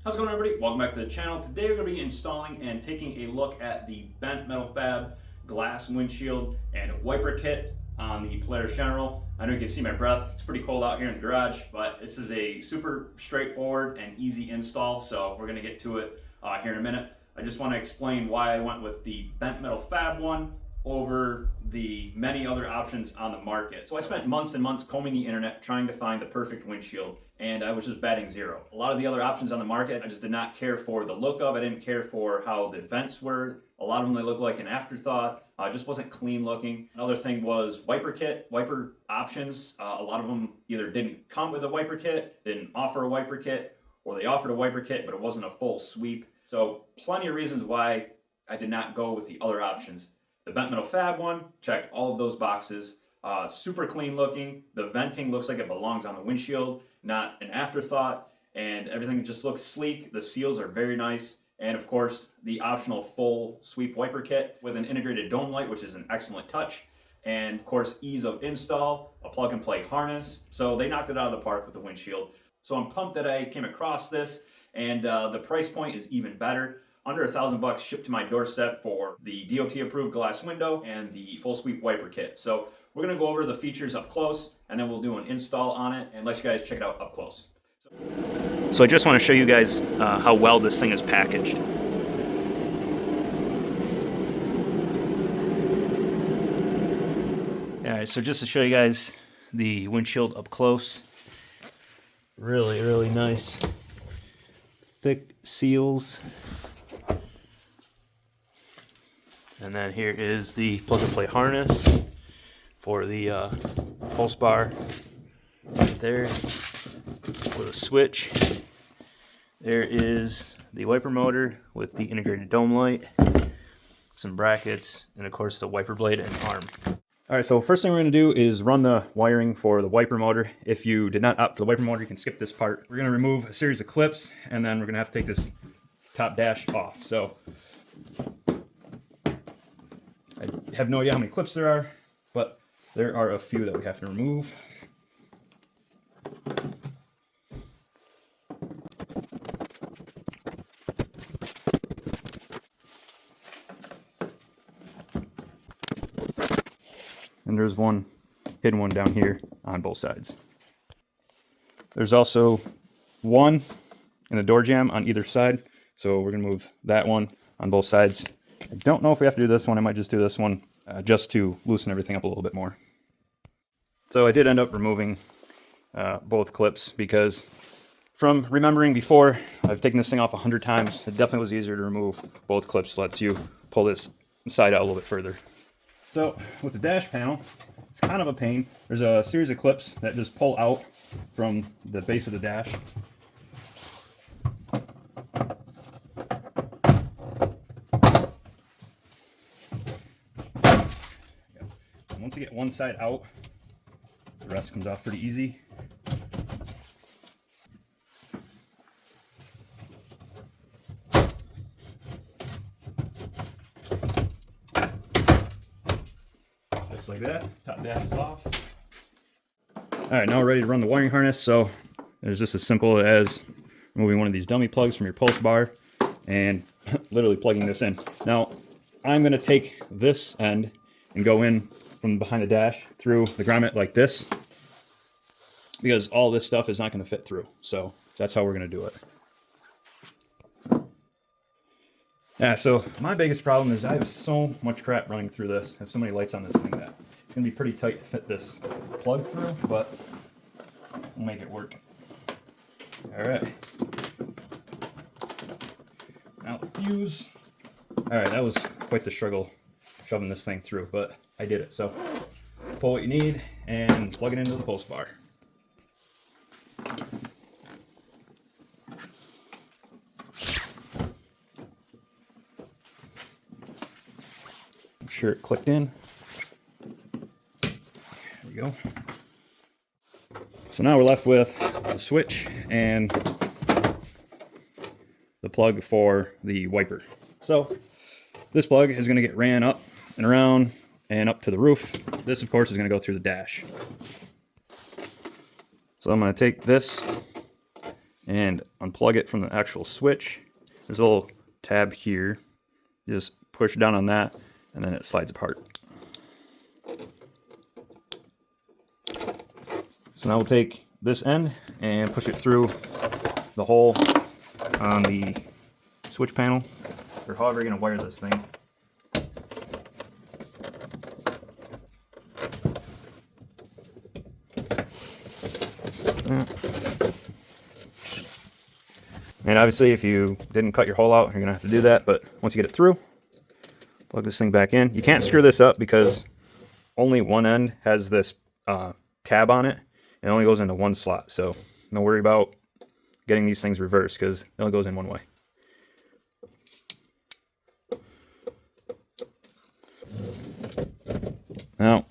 How's it going, everybody? Welcome back to the channel. Today we're going to be installing and taking a look at the bent Metal Fab glass windshield and wiper kit on the Polaris General. I know you can see my breath. It's pretty cold out here in the garage, but this is a super straightforward and easy install, so we're going to get to it here in a minute. I just want to explain why I went with the bent Metal Fab one over the many other options on the market. So I spent months and months combing the internet trying to find the perfect windshield, and I was just batting zero. A lot of the other options on the market, I just did not care for the look of. I didn't care for how the vents were. A lot of them, they look like an afterthought. Just wasn't clean looking. Another thing was wiper kit, wiper options. A lot of them either didn't come with a wiper kit, didn't offer a wiper kit, or they offered a wiper kit, but it wasn't a full sweep. So plenty of reasons why I did not go with the other options. The bent Metal Fab one checked all of those boxes. Super clean looking. The venting looks like it belongs on the windshield, not an afterthought, and everything just looks sleek. The seals are very nice, and of course the optional full sweep wiper kit with an integrated dome light, which is an excellent touch, and of course ease of install, a plug and play harness. So they knocked it out of the park with the windshield. So I'm pumped that I came across this, and the price point is even better. Under $1,000 shipped to my doorstep for the DOT approved glass window and the full sweep wiper kit. So we're gonna go over the features up close, and then we'll do an install on it and let you guys check it out up close. So I just want to show you guys how well this thing is packaged. All right, so just to show you guys the windshield up close, really nice, thick seals. And then here is the plug and play harness for the pulse bar right there with a switch. There is the wiper motor with the integrated dome light, some brackets, and of course the wiper blade and arm. All right, so first thing we're going to do is run the wiring for the wiper motor. If you did not opt for the wiper motor, you can skip this part. We're going to remove a series of clips, and then we're going to have to take this top dash off. So I have no idea how many clips there are, but there are a few that we have to remove. And there's one hidden one down here on both sides. There's also one in the door jamb on either side, so we're going to move that one on both sides. I don't know if we have to do this one. I might just do this one just to loosen everything up a little bit more. So I did end up removing both clips because from remembering before, I've taken this thing off 100 times. It definitely was easier to remove both clips. Lets you pull this side out a little bit further. So with the dash panel, it's kind of a pain. There's a series of clips that just pull out from the base of the dash. Once you get one side out, the rest comes off pretty easy. Just like that, top dash is off. All right, now we're ready to run the wiring harness. So it's just as simple as removing one of these dummy plugs from your pulse bar and literally plugging this in. Now, I'm gonna take this end and go in from behind the dash through the grommet like this, because all this stuff is not going to fit through. So that's how we're going to do it. Yeah, so my biggest problem is I have so much crap running through this. I have so many lights on this thing that it's going to be pretty tight to fit this plug through, but we'll make it work. All right. Now the fuse. All right, that was quite the struggle shoving this thing through, but I did it. So pull what you need and plug it into the pulse bar. Make sure it clicked in. There we go. So now we're left with the switch and the plug for the wiper. So this plug is going to get ran up and around and up to the roof. This, of course, is going to go through the dash. So I'm going to take this and unplug it from the actual switch. There's a little tab here. You just push down on that, and then it slides apart. So now we'll take this end and push it through the hole on the switch panel, or however you're going to wire this thing. And obviously if you didn't cut your hole out, you're going to have to do that, but once you get it through, plug this thing back in. You can't screw this up because only one end has this tab on it. It only goes into one slot, so don't worry about getting these things reversed because it only goes in one way. Now,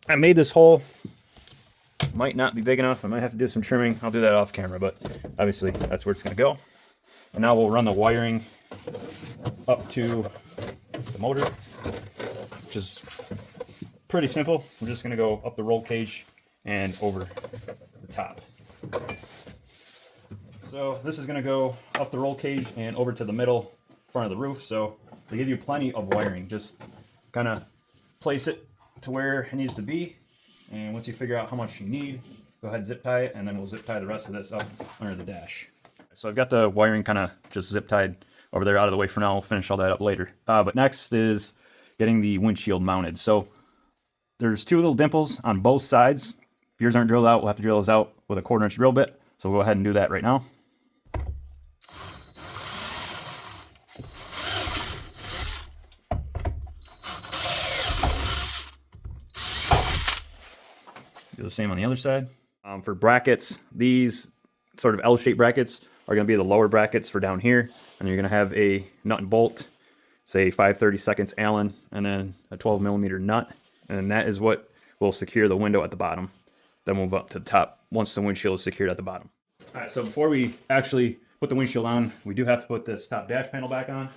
I made this hole. Might not be big enough. I might have to do some trimming. I'll do that off camera, but obviously that's where it's going to go. And now we'll run the wiring up to the motor, which is pretty simple. We're just going to go up the roll cage and over the top. So this is going to go up the roll cage and over to the middle front of the roof. So they give you plenty of wiring. Just kind of place it to where it needs to be. And once you figure out how much you need, go ahead and zip tie it, and then we'll zip tie the rest of this up under the dash. So I've got the wiring kind of just zip tied over there out of the way for now. We'll finish all that up later. But next is getting the windshield mounted. So there's two little dimples on both sides. If yours aren't drilled out, we'll have to drill those out with a 1/4 inch drill bit. So we'll go ahead and do that right now. Do the same on the other side. For brackets, these sort of L-shaped brackets are going to be the lower brackets for down here. And you're going to have a nut and bolt, say 5/32 Allen, and then a 12mm nut. And that is what will secure the window at the bottom. Then we'll move up to the top once the windshield is secured at the bottom. All right, so before we actually put the windshield on, we do have to put this top dash panel back on.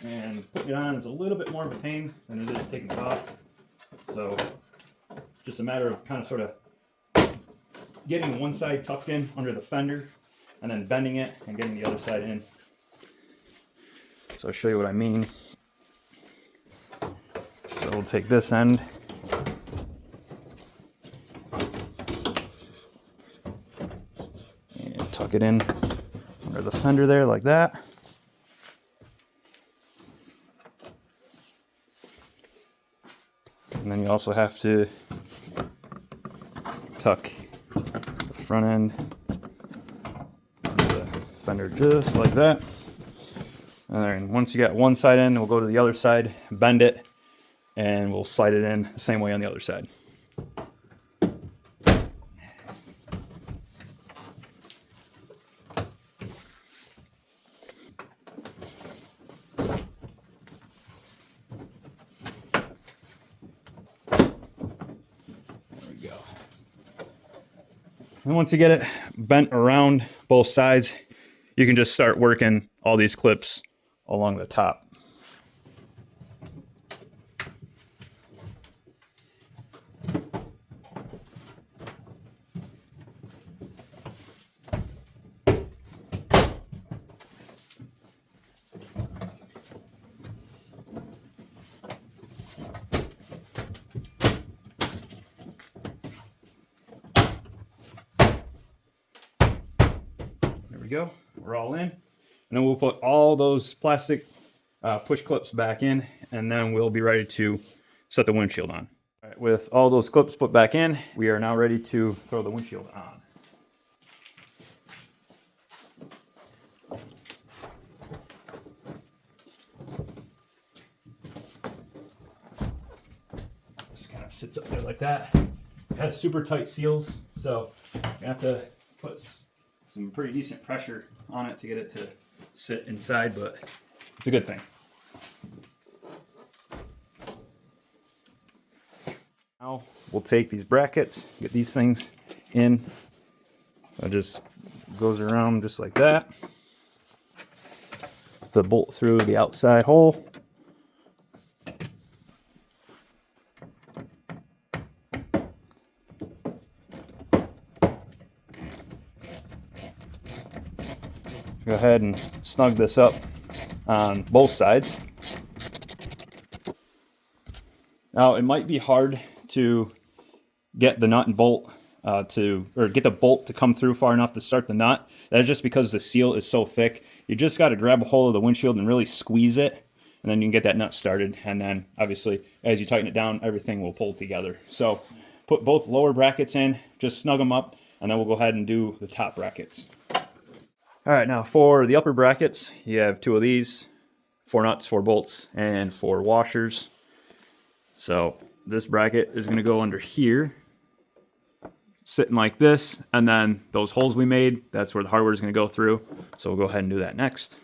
And putting it on is a little bit more of a pain than it is taking it off. So just a matter of kind of sort of getting one side tucked in under the fender and then bending it and getting the other side in. So I'll show you what I mean. So we'll take this end and tuck it in under the fender there like that. And then you also have to tuck the front end of the fender just like that. And then once you got one side in, we'll go to the other side, bend it, and we'll slide it in the same way on the other side. And once you get it bent around both sides, you can just start working all these clips along the top. There we go. We're all in. And then we'll put all those plastic push clips back in, and then we'll be ready to set the windshield on. All right, with all those clips put back in, we are now ready to throw the windshield on. Just kind of sits up there like that. It has super tight seals, so you have to put some pretty decent pressure on it to get it to sit inside, but it's a good thing. Now we'll take these brackets, get these things in. It just goes around just like that. The bolt through the outside hole. go ahead and snug this up on both sides. Now, it might be hard to get the nut and bolt get the bolt to come through far enough to start the nut. That's just because the seal is so thick. You just got to grab a hold of the windshield and really squeeze it, and then you can get that nut started. And then, obviously, as you tighten it down, everything will pull together. So, put both lower brackets in, just snug them up, and then we'll go ahead and do the top brackets. All right, now for the upper brackets, you have 2 of these, 4 nuts, 4 bolts, and 4 washers. So this bracket is going to go under here, sitting like this, and then those holes we made, that's where the hardware is going to go through. So we'll go ahead and do that next.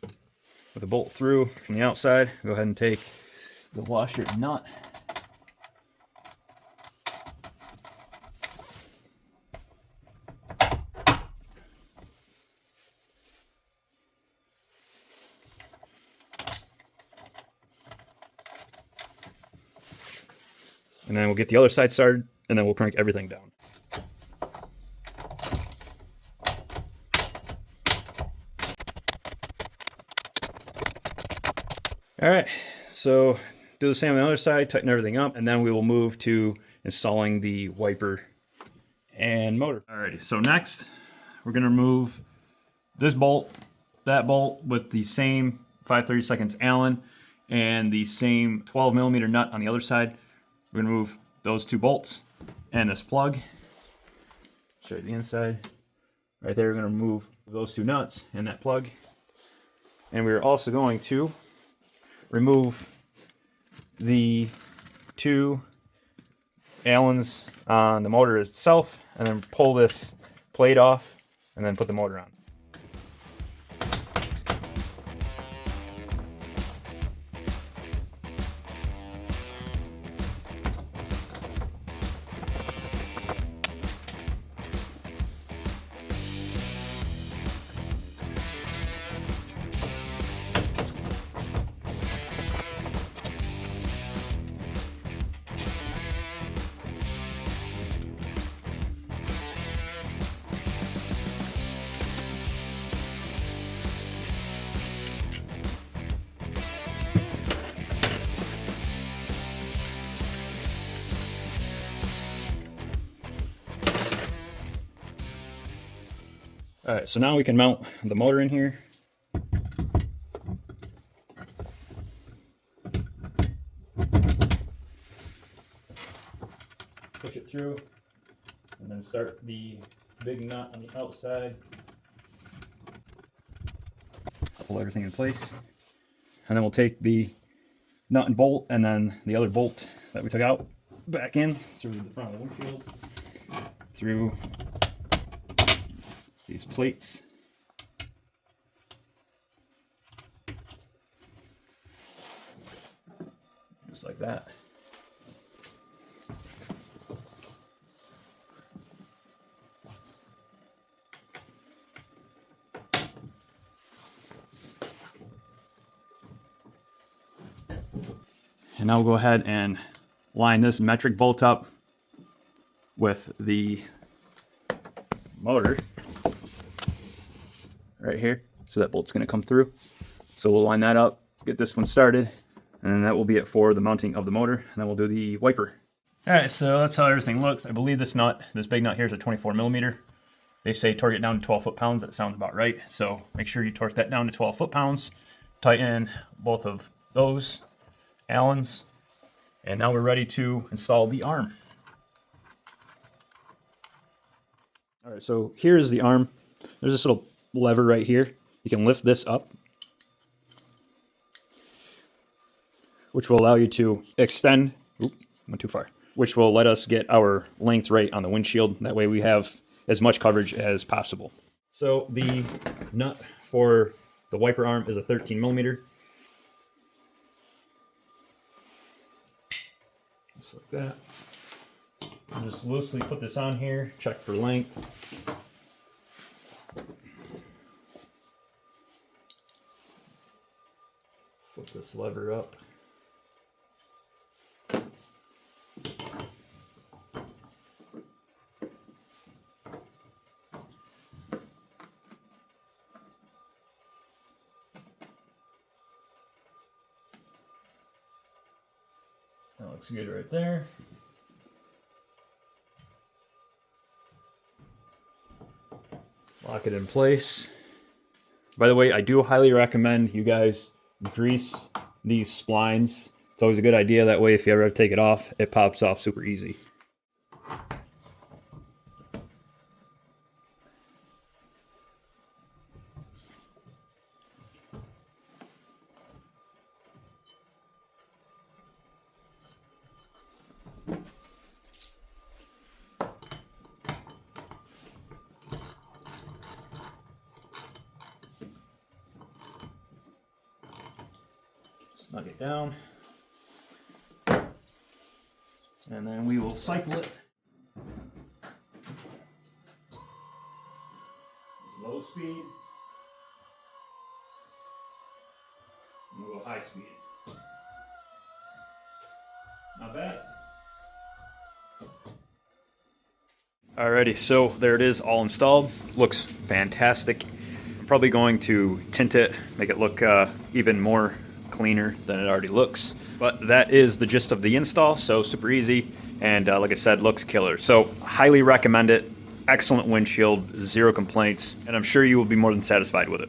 With the bolt through from the outside, go ahead and take the washer and nut. And then we'll get the other side started, and then we'll crank everything down. All right, so do the same on the other side, tighten everything up, and then we will move to installing the wiper and motor. Alrighty, so next we're gonna remove this bolt, that bolt with the same 5/32 Allen and the same 12mm nut on the other side. We're going to remove those 2 bolts and this plug. Show you the inside. Right there, we're going to remove those 2 nuts and that plug. And we're also going to remove the 2 Allens on the motor itself, and then pull this plate off, and then put the motor on. All right, so now we can mount the motor in here. Push it through, and then start the big nut on the outside. Pull everything in place. And then we'll take the nut and bolt, and then the other bolt that we took out back in through the front of the windshield, through these plates. Just like that. And now we'll go ahead and line this metric bolt up with the motor right here. So that bolt's going to come through. So we'll line that up, get this one started, and that will be it for the mounting of the motor. And then we'll do the wiper. All right, so that's how everything looks. I believe this nut, this big nut here, is a 24mm. They say torque it down to 12 foot-pounds. That sounds about right. So make sure you torque that down to 12 foot-pounds. Tighten both of those Allens. And now we're ready to install the arm. All right, so here's the arm. There's this little lever right here. You can lift this up, which will allow you to extend. Oop, went too far. Which will let us get our length right on the windshield. That way we have as much coverage as possible. So the nut for the wiper arm is a 13mm. Just like that. And just loosely put this on here, check for length. Flip this lever up. Looks good right there. Lock it in place. By the way, I do highly recommend you guys grease these splines. It's always a good idea. That way, if you ever have to take it off, it pops off super easy. Snug it down. And then we will cycle it. Low speed. And we'll go high speed. Not bad. Alrighty, so there it is, all installed. Looks fantastic. Probably going to tint it, make it look even more cleaner than it already looks. But that is the gist of the install, so super easy, and like I said, looks killer. So highly recommend it. Excellent windshield, zero complaints, and I'm sure you will be more than satisfied with it.